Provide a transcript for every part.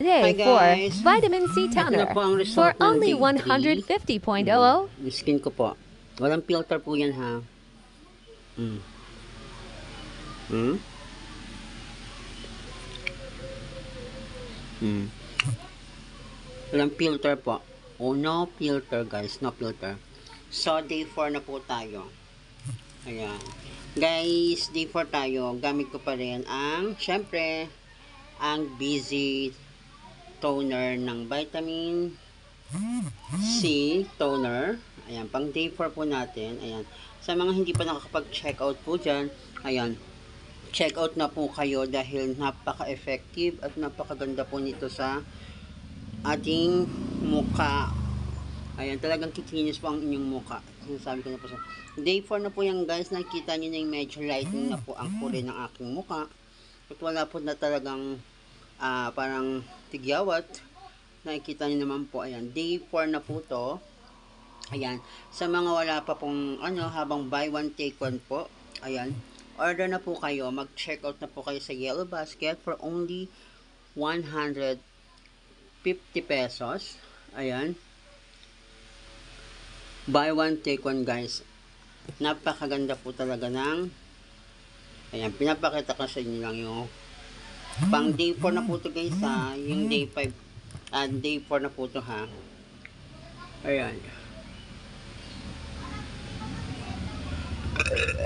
Hi Day 4 guys! Vitamin C Ito na Toner po ang for result ng only day 3. 150.00. Yung skin ko po. Walang filter po yan ha. Mm. Mm. Mm. Walang filter po. Oh, no filter guys. No filter. So, day 4 na po tayo. Ayan. Guys, day 4 tayo. Gamit ko pa rin ang, syempre, ang Busy Toner ng Vitamin C Toner. Ayan, pang day 4 po natin. Ayan. Sa mga hindi pa nakakapag-check out po dyan, ayan, check out na po kayo dahil napaka-effective at napakaganda po nito sa ating muka. Ayan, talagang kikinis po ang inyong muka. Sinasabi ko na po sa day 4 na po yan guys. Nakikita nyo na yung medyo lightening na po ang kulay ng aking muka. At wala po na talagang parang tigyawat. Nakikita nyo naman po, ayan, day 4 na po to. Ayan, sa mga wala pa pong habang buy one take one po, ayan, order na po kayo, mag-check out na po kayo sa Yellow Basket for only 150 pesos. Ayan, buy one take one guys. Napakaganda po talaga ng, ayan, pinapakita ko sa inyo lang yung pang day 4 na po to guys ha, yung day 5 day 4 na po to ha. Ayan.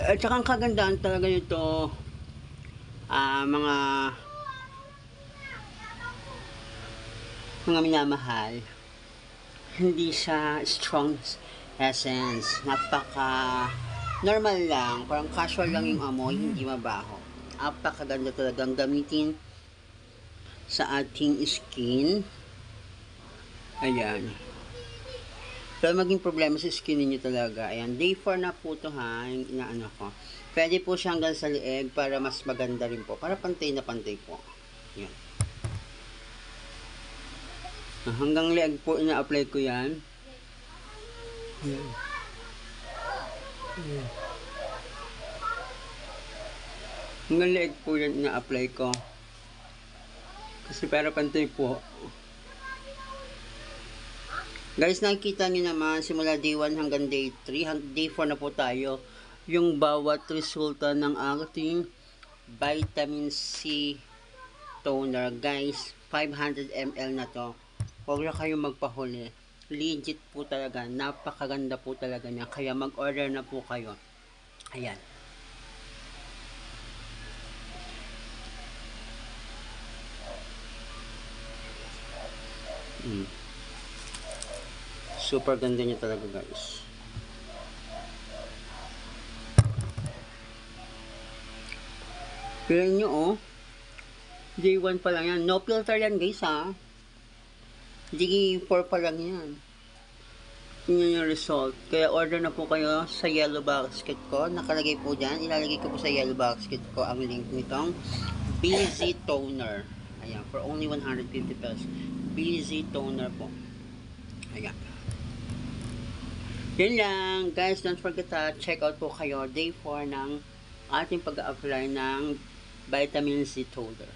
At saka ang kagandaan talaga nito, mga minamahal, hindi siya strong essence. Napaka normal lang, parang casual lang yung amoy, hindi mabaho. Napakaganda talagang gamitin sa ating skin. Ayan. Pero maging problema sa skin niyo talaga. Ayan, day 4 na po to ha, yung inaano ko. Pwede po siya hanggang sa leeg para mas maganda rin po. Para pantay na pantay po. Ayan. Hanggang leeg po ina-apply ko yan. Ayan. Ayan. Hanggang leeg po yan ina-apply ko. Kasi para pantay po. Guys, nakikita niyo naman, simula day 1 hanggang day 3, day 4 na po tayo, yung bawat resulta ng ating Vitamin C Toner. Guys, 500 ml na to. Huwag na kayong magpahuli. Legit po talaga. Napakaganda po talaga niya. Kaya mag-order na po kayo. Ayan. Super ganda niya talaga guys. Tignan nyo oh. Day 1 pa lang yan. No filter yan guys ha. Day 4 pa lang yan. Tingnan yung result. Kaya order na po kayo sa Yellow Basket ko. Nakalagay po dyan. Ilalagay ko po sa Yellow Basket ko ang link nitong Busy Toner. Ayan. For only 150 pesos. Busy Toner po. Ayan. Yan lang. Guys, don't forget to check out po kayo day 4 ng ating pag-apply ng Vitamin C Toner.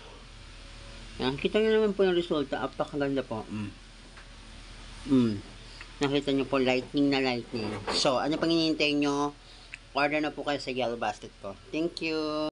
Yan. Kita nyo naman po yung resulta. Apakaganda po. Nakita nyo po, lightning na lightning. So, ano pang hinihintay nyo? Order na po kayo sa Yellow Basket ko. Thank you!